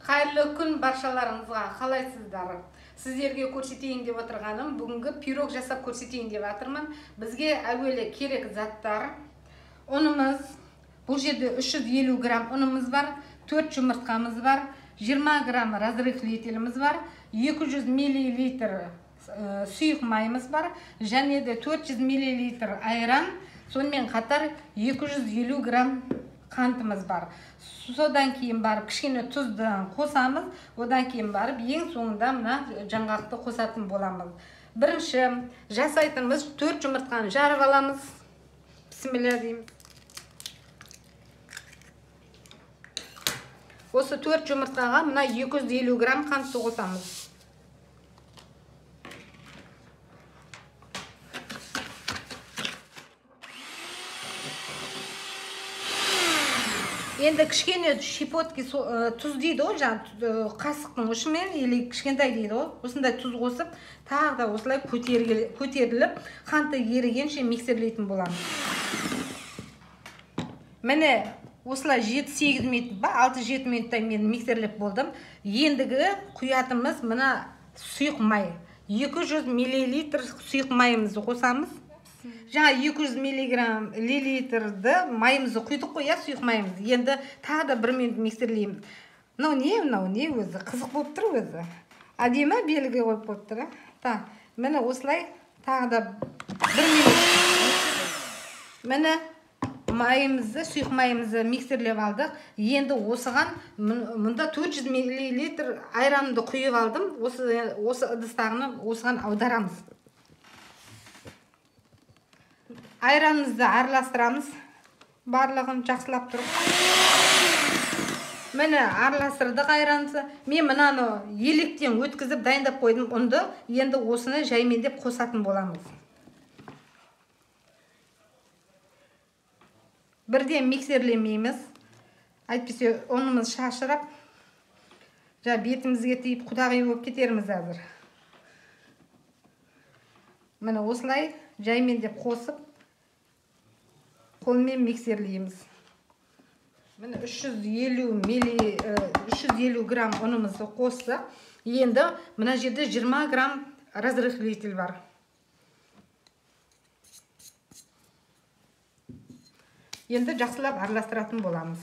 Қайырлы күн баршаларыңызға, қалайсыздар? Сіздерге көрсетейін деп отырғаным, бүгінгі пирог жасап көрсетейін деп жатырмын. Бізге әуелі керек заттар: ұнымыз, бұл жерде 350 грамм ұнымыз бар, 4 жұмыртқамыз бар, 20 грамм разрыхлителіміз бар, 200 миллилитр сұйық майымыз бар, және де 400 миллилитр айран, сонымен қатар 250 грамм қантымыз бар. Содан кейін барып кішкене тұзды қосамыз, одан кейін барып ең соңында мына жаңғақты қосатын боламыз. Бірінші жасайтынымыз 4 жұмыртқаны жарып аламыз. Бісміллә деймін. Осы 4 жұмыртқаға мына 250 грамм қантты қосамыз. Енді кішкене щепотки тұз дейді ғой, қасықтың ұшымен или кішкентай дейді ғой, осындай тұз қосып, тағы да осылай көтеріліп, қанты ерігенше миксерлейтін боламыз. Міне осылай 7-8 минут ба, 6-7 минуттай мен миксерлеп болдым. Ендігі құятымыз мына сұйық май. 200 миллилитр сұйық майымызды қосамыз. Жаңа 200 миллилитрді майымызды құйдық қой, сұйық майымызды. Енді тағы да 1 минут миксерлейміз. Мынау не өзі? Қызық болып тұр өзі. Әдемі белгі қойып болып тұр. Міне осылай тағы да 1 минут. Міне майымызды, сұйық майымызды миксерлеп алдық. Енді осыған мұнда 400 миллилитр айранымды құйып алдым. Осы ыдыстағыны осыған аударамыз. Айранымызды араластырамыз, барлығын жақсылап тұрып. Міне араластырдық айранымызды. Мен мынаны електен өткізіп дайындап қойдым ұнды. Енді осыны жаймендеп қосатын боламыз. Бірден миксерлемейміз. Әйтпесе ұнымыз шашырап, бетімізге тиіп құдағи болып кетерміз әзір. Міне осылай жаймендеп қосып, қолмен миксерлейміз. Міне 350 грамм ұнымызды қосты. Енді мына жерде 20 грамм разрыхлитель бар. Енді жақсылап араластыратын боламыз.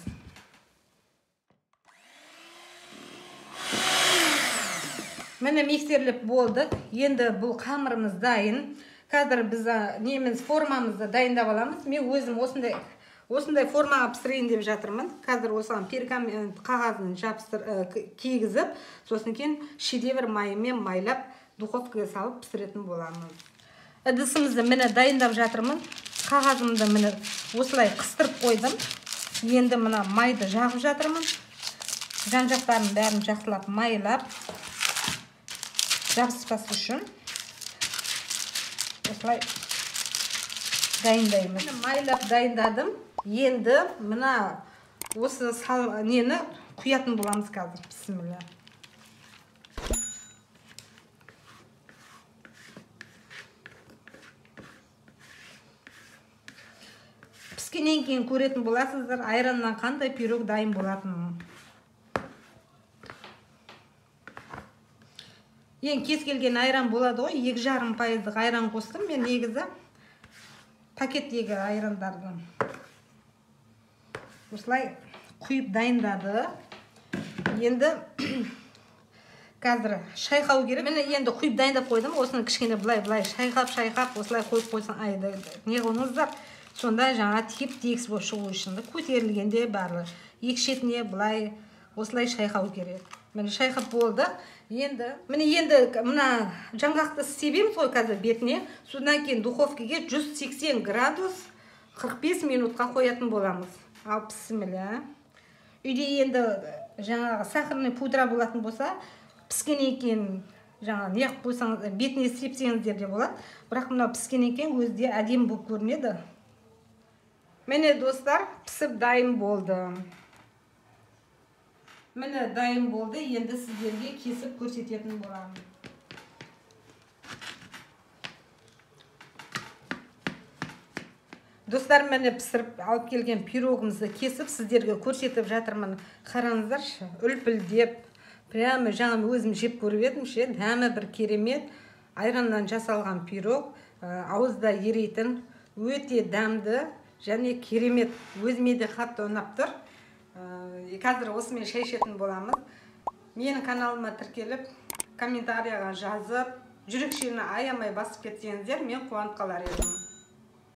Міне миксерлеп болды. Енді бұл қамырымыз дайын. Қазір біз неміз формамызды дайындап аламыз. Мен өзім осындай формаға пісірейін деп жатырмын. Қазір осыған пергамент қағазын кигізіп, сосын кейін шедевр майымен майлап, духовкаға салып пісіретін боламыз. Ыдысымызды міне дайындап жатырмын. Қағазымды міне осылай қыстырып қойдым. Енді мына майды жағып жатырмын. Жан-жақтарын бәрін жақсылап майлап, жабыспас үшін осылай дайындаймыз. Майлап дайындадым. Енді мына осы нені құятын боламыз қазір. Бісміллә. Піскеннен кейін көретін боласыздар, айраннан қандай пирог дайын болатынын. Ең кез келген айран болады ғой, 2,5% айран қостым. Мен негізі пакеттегі айрандарды осылай құйып дайындады. Енді қазір шайқау керек. Мен енді құйып дайындап қойдым. Осыны кішкене былай шайқап, осылай қойып қойсын. Не қылыңыздар? Сонда жаңа тегіс болып шығу үшін көтерілгенде барлы. Екі шетіне былай осылай шайқау керек. Мен шайқап болды. Енді мына жаңғақты себеміз ғой қазір бетіне. Содан кейін духовкаға 180 градус 45 минутқа қоятын боламыз. Ал бісміллә. Үйде енді жаңағы сахарный пудра болатын болса, піскеннен кейін жаңа неғып қойсаңыз, бетіне сепсеңіздер де болады. Бірақ мына піскеннен кейін өзде әдемі болып көрінеді. Міне достар, пісіп дайын болды. Міне дайын болды. Енді сіздерге кесіп көрсететін боламын. Достар, міне пісіріп алып келген пирогымызды кесіп сіздерге көрсетіп жатырмын. Қараңыздаршы, үлпілдеп, Прямо жаңа өзім жеп көріп едім ше, дәмі бір керемет. Айраннан жасалған пирог, ауызда ерейтін, өте дәмді және керемет. Өзіме де қатты ұнап тұр. Қазір осымен шай ішетін боламыз. Менің каналыма тіркеліп, комментарияға жазып, жүрекшені аямай басып кетсеңіздер, мен қуанып қалар едім.